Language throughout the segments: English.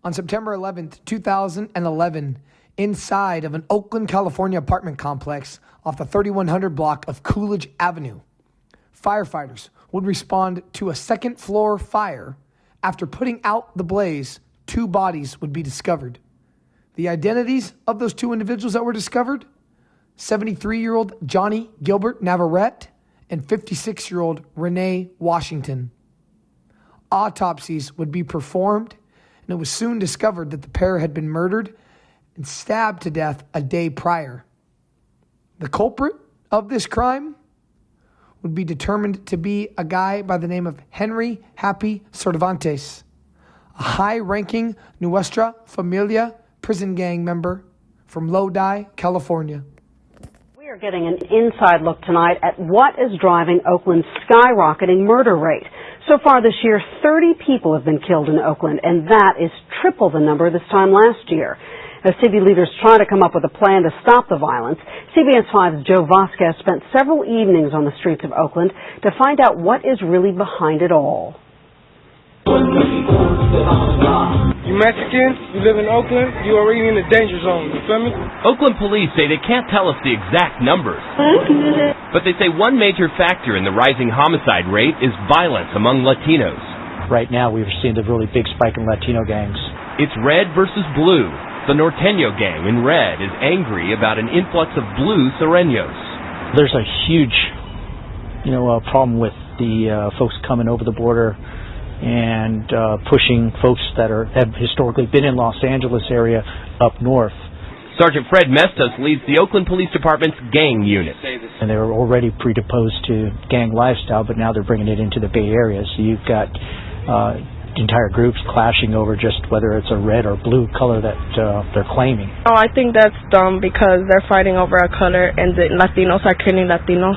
On September 11th, 2011, inside of an Oakland, California apartment complex off the 3100 block of Coolidge Avenue, firefighters would respond to a second-floor fire. After putting out the blaze, 2 bodies would be discovered. The identities of those 2 individuals that were discovered: 73-year-old Johnny Gilbert Navarrete and 56-year-old Renee Washington. Autopsies would be performed, and it was soon discovered that the pair had been murdered and stabbed to death a day prior. The culprit of this crime would be determined to be a guy by the name of Henry Happy Cervantes, a high-ranking Nuestra Familia prison gang member from Lodi, California. We are getting an inside look tonight at what is driving Oakland's skyrocketing murder rate. So far this year, 30 people have been killed in Oakland, and that is triple the number this time last year. As city leaders try to come up with a plan to stop the violence, CBS 5's Joe Vasquez spent several evenings on the streets of Oakland to find out what is really behind it all. You Mexican, you live in Oakland, you already in the danger zone, you feel me? Oakland police say they can't tell us the exact numbers, but they say one major factor in the rising homicide rate is violence among Latinos. Right now we've seen a really big spike in Latino gangs. It's red versus blue. The Norteño gang in red is angry about an influx of blue Sureños. There's a huge, problem with the folks coming over the border and pushing folks that have historically been in Los Angeles area up north. Sergeant Fred Mestas leads the Oakland Police Department's gang unit. And they were already predisposed to gang lifestyle, but now they're bringing it into the Bay Area. So you've got entire groups clashing over just whether it's a red or blue color that they're claiming. Oh, I think that's dumb because they're fighting over a color and the Latinos are killing Latinos.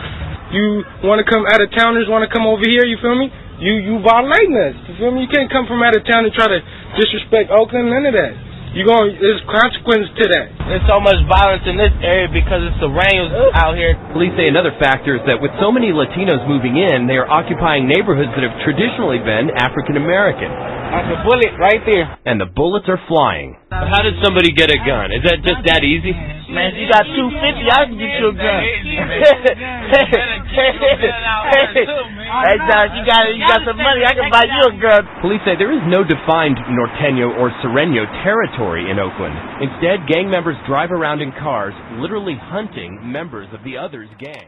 You want to come out of towners, want to come over here, you feel me? You violating us, you feel me? You can't come from out of town and try to disrespect Oakland, none of that. There's consequence to that. There's so much violence in this area because it's Sureños out here. Police say another factor is that with so many Latinos moving in, they are occupying neighborhoods that have traditionally been African American. That's a bullet right there. And the bullets are flying. How did somebody get a gun? Is that just that easy? Man, if you got $250, I can get you a gun. Hey, Josh, you got some money, I can buy you a gun. Police say there is no defined Norteño or Sureño territory in Oakland. Instead, gang members drive around in cars, literally hunting members of the other's gang.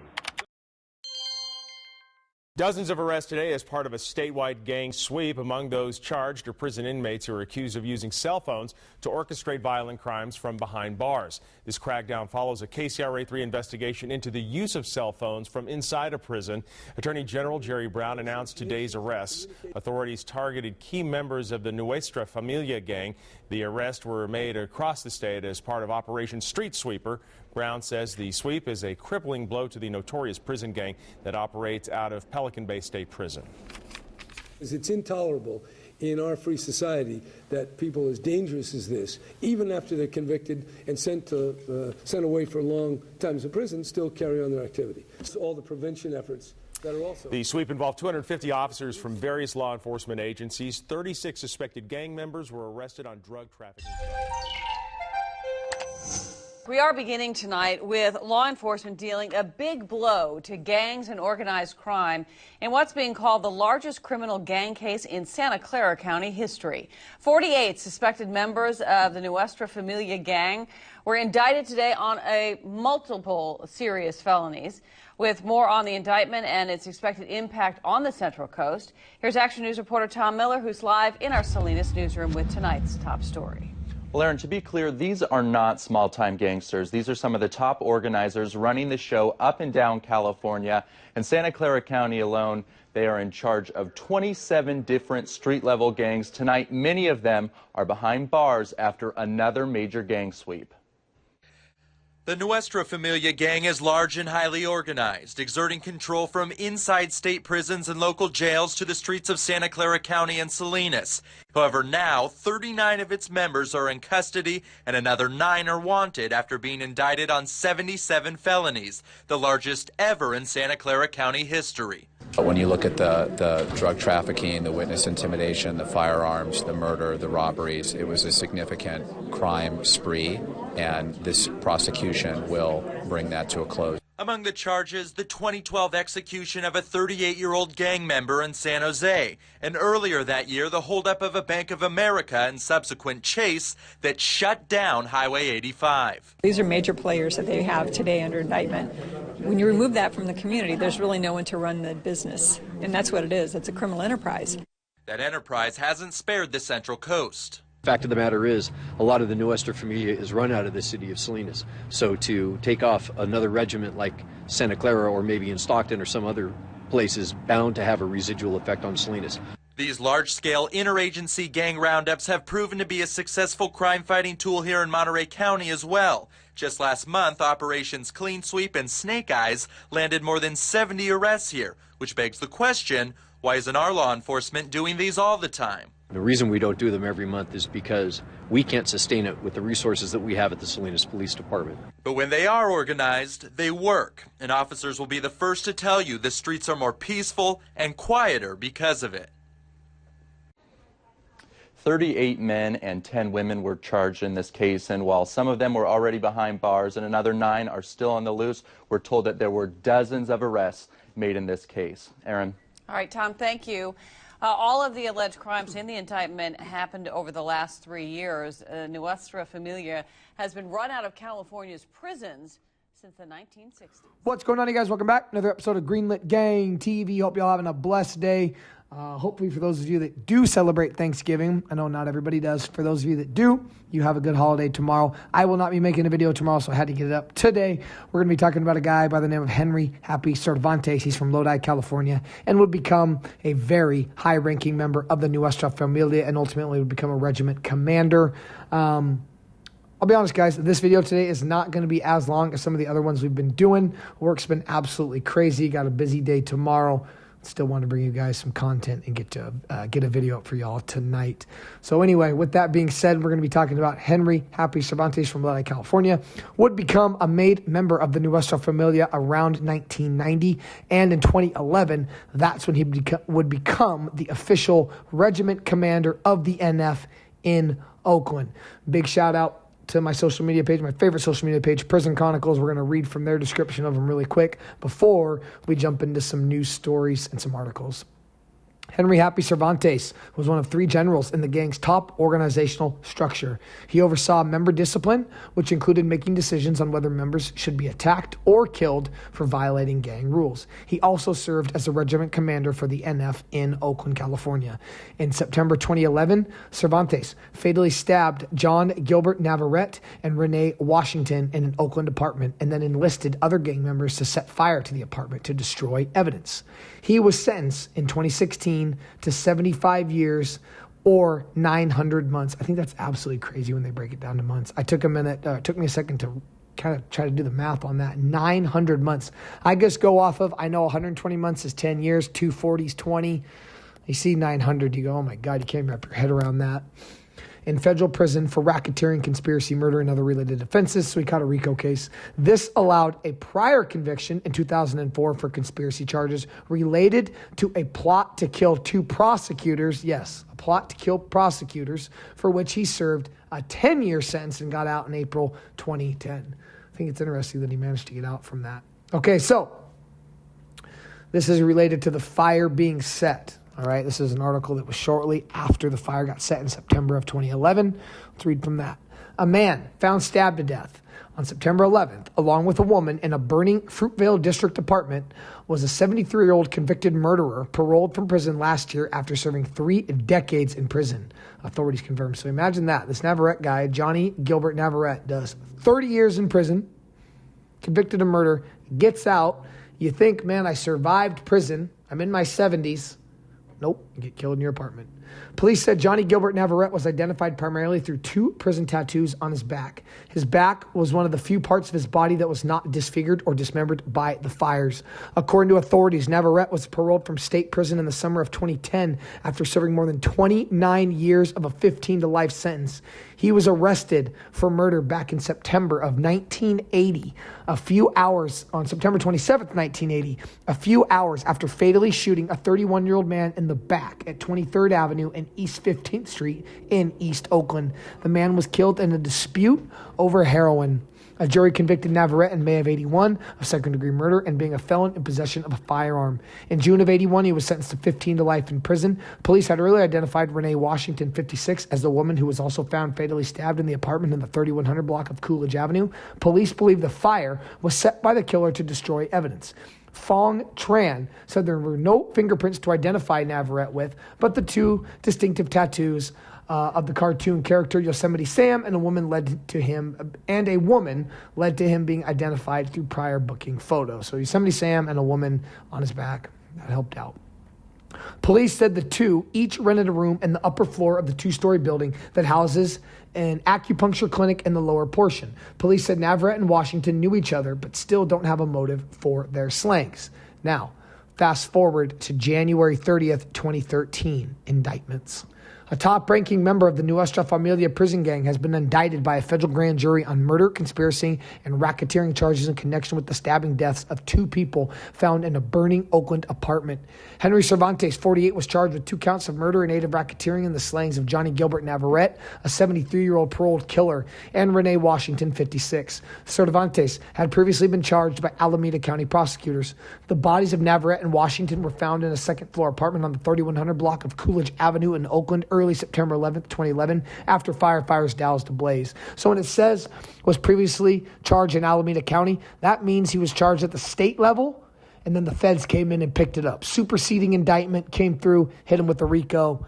Dozens of arrests today as part of a statewide gang sweep. Among those charged are prison inmates who are accused of using cell phones to orchestrate violent crimes from behind bars. This crackdown follows a KCRA3 investigation into the use of cell phones from inside a prison. Attorney General Jerry Brown announced today's arrests. Authorities targeted key members of the Nuestra Familia gang. The arrests were made across the state as part of Operation Street Sweeper. Brown says the sweep is a crippling blow to the notorious prison gang that operates out of Pelican Bay State Prison. It's intolerable in our free society that people as dangerous as this, even after they're convicted and sent away for long times in prison, still carry on their activity. It's all the prevention efforts that are also. The sweep involved 250 officers from various law enforcement agencies. 36 suspected gang members were arrested on drug trafficking. We are beginning tonight with law enforcement dealing a big blow to gangs and organized crime in what's being called the largest criminal gang case in Santa Clara County history. 48 suspected members of the Nuestra Familia gang were indicted today on multiple serious felonies. With more on the indictment and its expected impact on the Central Coast, here's Action News reporter Tom Miller, who's live in our Salinas newsroom with tonight's top story. Well, Aaron, to be clear, these are not small-time gangsters. These are some of the top organizers running the show up and down California. In Santa Clara County alone, they are in charge of 27 different street-level gangs. Tonight, many of them are behind bars after another major gang sweep. The Nuestra Familia gang is large and highly organized, exerting control from inside state prisons and local jails to the streets of Santa Clara County and Salinas. However, now 39 of its members are in custody and another 9 are wanted after being indicted on 77 felonies, the largest ever in Santa Clara County history. When you look at the drug trafficking, the witness intimidation, the firearms, the murder, the robberies, it was a significant crime spree, and this prosecution will bring that to a close. Among the charges, the 2012 execution of a 38-year-old gang member in San Jose, and earlier that year, the holdup of a Bank of America and subsequent chase that shut down Highway 85. These are major players that they have today under indictment. When you remove that from the community, there's really no one to run the business, and that's what it is. It's a criminal enterprise. That enterprise hasn't spared the Central Coast. Fact of the matter is, a lot of the Nuestra Familia is run out of the city of Salinas. So to take off another regiment like Santa Clara or maybe in Stockton or some other place is bound to have a residual effect on Salinas. These large-scale interagency gang roundups have proven to be a successful crime-fighting tool here in Monterey County as well. Just last month, Operations Clean Sweep and Snake Eyes landed more than 70 arrests here, which begs the question, why isn't our law enforcement doing these all the time? The reason we don't do them every month is because we can't sustain it with the resources that we have at the Salinas Police Department. But when they are organized, they work, and officers will be the first to tell you the streets are more peaceful and quieter because of it. 38 men and 10 women were charged in this case, and while some of them were already behind bars and another 9 are still on the loose, we're told that there were dozens of arrests made in this case. Aaron? All right, Tom, thank you. All of the alleged crimes in the indictment happened over the last 3 years. Nuestra Familia has been run out of California's prisons since the 1960s. What's going on, you guys? Welcome back. Another episode of Greenlit Gang TV. Hope y'all having a blessed day. Hopefully for those of you that do celebrate Thanksgiving, I know not everybody does. For those of you that do, you have a good holiday tomorrow. I will not be making a video tomorrow, so I had to get it up today. We're going to be talking about a guy by the name of Henry Happy Cervantes. He's from Lodi, California, and would become a very high-ranking member of the Nuestra Familia and ultimately would become a regiment commander. I'll be honest, guys, this video today is not going to be as long as some of the other ones we've been doing. Work's been absolutely crazy. Got a busy day tomorrow. Still want to bring you guys some content and get a video up for y'all tonight. So anyway, with that being said, we're going to be talking about Henry Happy Cervantes from Lodi, California. Would become a made member of the Nuestra Familia around 1990. And in 2011, that's when he would become the official regiment commander of the NF in Oakland. Big shout out to my social media page, my favorite social media page, Prison Chronicles. We're going to read from their description of them really quick before we jump into some news stories and some articles. Henry Happy Cervantes was one of 3 generals in the gang's top organizational structure. He oversaw member discipline, which included making decisions on whether members should be attacked or killed for violating gang rules. He also served as a regiment commander for the NF in Oakland, California. In September 2011, Cervantes fatally stabbed John Gilbert Navarrete and Renee Washington in an Oakland apartment and then enlisted other gang members to set fire to the apartment to destroy evidence. He was sentenced in 2016 to 75 years or 900 months. I think that's absolutely crazy when they break it down to months. It took me a second to kind of try to do the math on that. 900 months. I just go off of, I know 120 months is 10 years, 240 is 20. You see 900, you go, oh my God, you can't wrap your head around that. In federal prison for racketeering, conspiracy, murder, and other related offenses, so he caught a RICO case. This allowed a prior conviction in 2004 for conspiracy charges related to a plot to kill 2 prosecutors. Yes, a plot to kill prosecutors, for which he served a 10-year sentence and got out in April 2010. I think it's interesting that he managed to get out from that. Okay, so this is related to the fire being set. All right, this is an article that was shortly after the fire got set in September of 2011. Let's read from that. A man found stabbed to death on September 11th, along with a woman in a burning Fruitvale District apartment, was a 73-year-old convicted murderer paroled from prison last year after serving 3 decades in prison, authorities confirmed. So imagine that. This Navarrete guy, Johnny Gilbert Navarrete, does 30 years in prison, convicted of murder, gets out. You think, man, I survived prison. I'm in my 70s. Nope, you get killed in your apartment. Police said Johnny Gilbert Navarrete was identified primarily through 2 prison tattoos on his back. His back was one of the few parts of his body that was not disfigured or dismembered by the fires. According to authorities, Navarrete was paroled from state prison in the summer of 2010 after serving more than 29 years of a 15 to life sentence. He was arrested for murder back in September of 1980, on September 27th, 1980, a few hours after fatally shooting a 31-year-old man in the back at 23rd Avenue and East 15th Street in East Oakland. The man was killed in a dispute over heroin. A jury convicted Navarrete in May of 81 of second-degree murder and being a felon in possession of a firearm. In June of 81, he was sentenced to 15 to life in prison. Police had earlier identified Renee Washington, 56, as the woman who was also found fatally stabbed in the apartment in the 3100 block of Coolidge Avenue. Police believe the fire was set by the killer to destroy evidence. Fong Tran said there were no fingerprints to identify Navarrete with, but the 2 distinctive tattoos of the cartoon character Yosemite Sam and a woman led to him being identified through prior booking photos. So Yosemite Sam and a woman on his back. That helped out. Police said the 2 each rented a room in the upper floor of the 2-story building that houses an acupuncture clinic in the lower portion. Police said Navarrete and Washington knew each other, but still don't have a motive for their slangs. Now, fast forward to January 30th, 2013, indictments. A top-ranking member of the Nuestra Familia prison gang has been indicted by a federal grand jury on murder, conspiracy, and racketeering charges in connection with the stabbing deaths of 2 people found in a burning Oakland apartment. Henry Cervantes, 48, was charged with 2 counts of murder and 8 of racketeering in the slayings of Johnny Gilbert Navarrete, a 73-year-old paroled killer, and Renee Washington, 56. Cervantes had previously been charged by Alameda County prosecutors. The bodies of Navarrete and Washington were found in a second-floor apartment on the 3100 block of Coolidge Avenue in Oakland early September 11th, 2011, after firefighters doused a blaze. So when it says was previously charged in Alameda County, that means he was charged at the state level, and then the feds came in and picked it up. Superseding indictment came through, hit him with the RICO.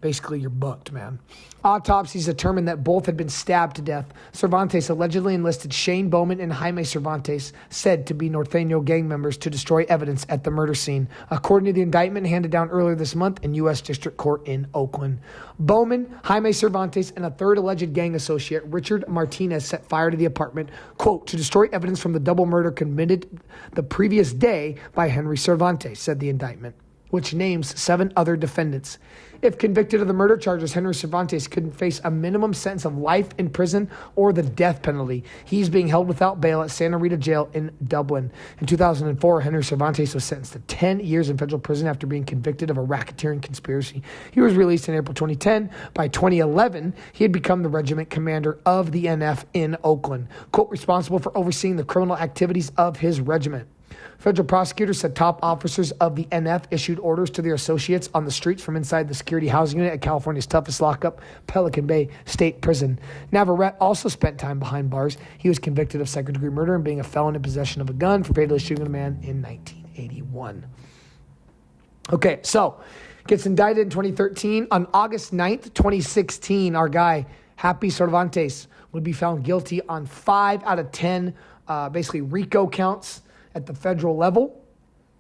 Basically, you're booked, man. Autopsies determined that both had been stabbed to death. Cervantes allegedly enlisted Shane Bowman and Jaime Cervantes, said to be Norteño gang members, to destroy evidence at the murder scene, according to the indictment handed down earlier this month in U.S. District Court in Oakland. Bowman, Jaime Cervantes, and a third alleged gang associate, Richard Martinez, set fire to the apartment, quote, to destroy evidence from the double murder committed the previous day by Henry Cervantes, said the indictment, which names 7 other defendants. If convicted of the murder charges, Henry Cervantes could face a minimum sentence of life in prison or the death penalty. He's being held without bail at Santa Rita Jail in Dublin. In 2004, Henry Cervantes was sentenced to 10 years in federal prison after being convicted of a racketeering conspiracy. He was released in April 2010. By 2011, he had become the regiment commander of the NF in Oakland, quote, responsible for overseeing the criminal activities of his regiment. Federal prosecutors said top officers of the NF issued orders to their associates on the streets from inside the security housing unit at California's toughest lockup, Pelican Bay State Prison. Navarrete also spent time behind bars. He was convicted of second-degree murder and being a felon in possession of a gun for fatally shooting a man in 1981. Okay, so gets indicted in 2013. On August 9th, 2016, our guy, Happy Cervantes, would be found guilty on 5 out of 10 basically RICO counts at the federal level.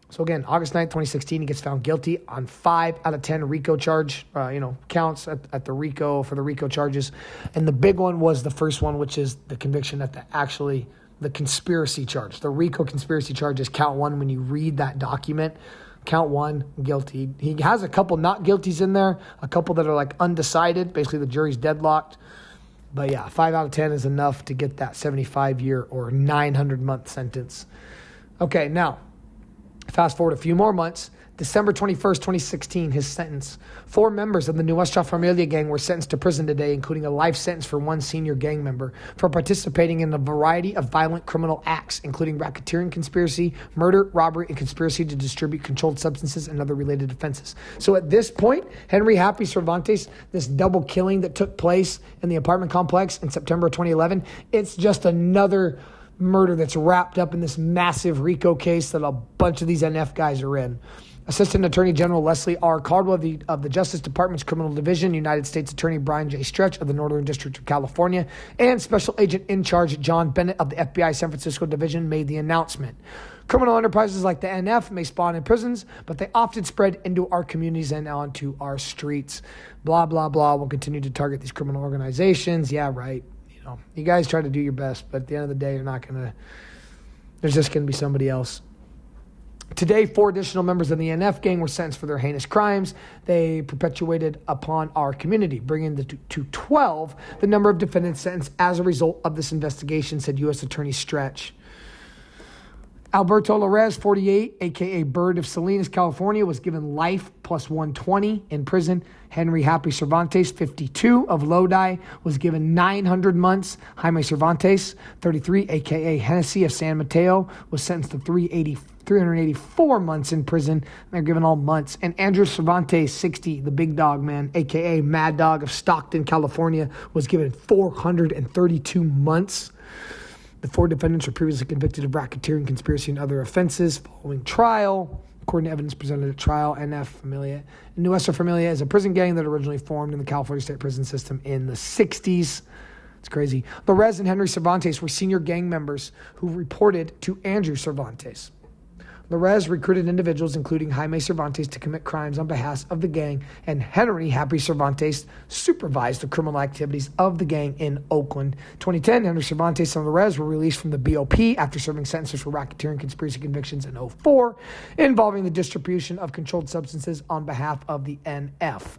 So again, August 9th, 2016, he gets found guilty on 5 out of 10 RICO counts at the RICO for the RICO charges. And the big one was the first one, which is the conviction at the conspiracy charge. The RICO conspiracy charge is count 1 when you read that document. Count 1, guilty. He has a couple not guilties in there, a couple that are like undecided. Basically, the jury's deadlocked. But yeah, 5 out of 10 is enough to get that 75-year or 900-month sentence. Okay, now, fast forward a few more months. December 21st, 2016, his sentence. 4 members of the Nuestra Familia gang were sentenced to prison today, including a life sentence for 1 senior gang member for participating in a variety of violent criminal acts, including racketeering conspiracy, murder, robbery, and conspiracy to distribute controlled substances and other related offenses. So at this point, Henry Happy Cervantes, this double killing that took place in the apartment complex in September 2011, it's just another murder that's wrapped up in this massive RICO case that a bunch of these NF guys are in. Assistant Attorney General Leslie R. Caldwell of the Justice Department's Criminal Division, United States Attorney Brian J. Stretch of the Northern District of California, and Special Agent in Charge John Bennett of the FBI San Francisco Division made the announcement. Criminal enterprises like the NF may spawn in prisons, but they often spread into our communities and onto our streets. Blah, blah, blah. We'll continue to target these criminal organizations. Yeah, right. You know, you guys try to do your best, but at the end of the day, you're not going to, there's just going to be somebody else. Today, 4 additional members of the NF gang were sentenced for their heinous crimes they perpetuated upon our community, bringing to 12 the number of defendants sentenced as a result of this investigation, said U.S. Attorney Stretch. Alberto Larez, 48, a.k.a. Bird of Salinas, California, was given life plus 120 in prison. Henry Happy Cervantes, 52, of Lodi, was given 900 months. Jaime Cervantes, 33, a.k.a. Hennessy of San Mateo, was sentenced to 384 months in prison. They're given all months. And Andrew Cervantes, 60, the big dog man, a.k.a. Mad Dog of Stockton, California, was given 432 months. The 4 defendants were previously convicted of racketeering, conspiracy, and other offenses following trial. According to evidence presented at trial, NF Familia. Nuestra Familia is a prison gang that originally formed in the California state prison system in the 60s. It's crazy. Larez and Henry Cervantes were senior gang members who reported to Andrew Cervantes. Larez recruited individuals, including Jaime Cervantes, to commit crimes on behalf of the gang, and Henry Happy Cervantes supervised the criminal activities of the gang in Oakland. 2010, Henry Cervantes and Larez were released from the BOP after serving sentences for racketeering conspiracy convictions in 2004, involving the distribution of controlled substances on behalf of the NF.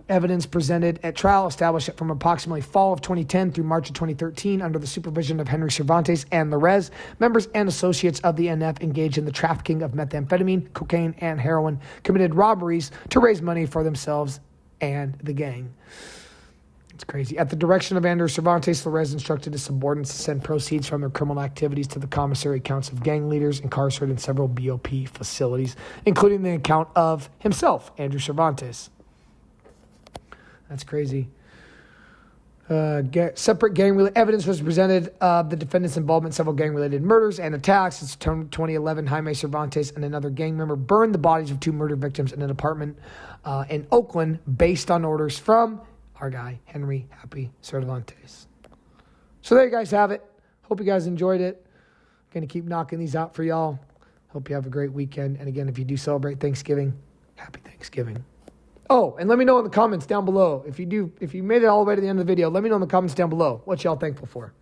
Evidence presented at trial established that from approximately fall of 2010 through March of 2013, under the supervision of Henry Cervantes and Larez, members and associates of the NF engaged in the trafficking of methamphetamine, cocaine, and heroin, committed robberies to raise money for themselves and the gang. It's crazy. At the direction of Andrew Cervantes, Larez instructed his subordinates to send proceeds from their criminal activities to the commissary accounts of gang leaders incarcerated in several BOP facilities, including the account of himself, Andrew Cervantes. That's crazy. Separate gang-related evidence was presented of the defendant's involvement in several gang-related murders and attacks. In 2011, Jaime Cervantes and another gang member burned the bodies of 2 murder victims in an apartment in Oakland based on orders from our guy, Henry Happy Cervantes. So there you guys have it. Hope you guys enjoyed it. Going to keep knocking these out for y'all. Hope you have a great weekend. And again, if you do celebrate Thanksgiving, happy Thanksgiving. Oh, and let me know in the comments down below. If you made it all the way to the end of the video, let me know in the comments down below what y'all thankful for.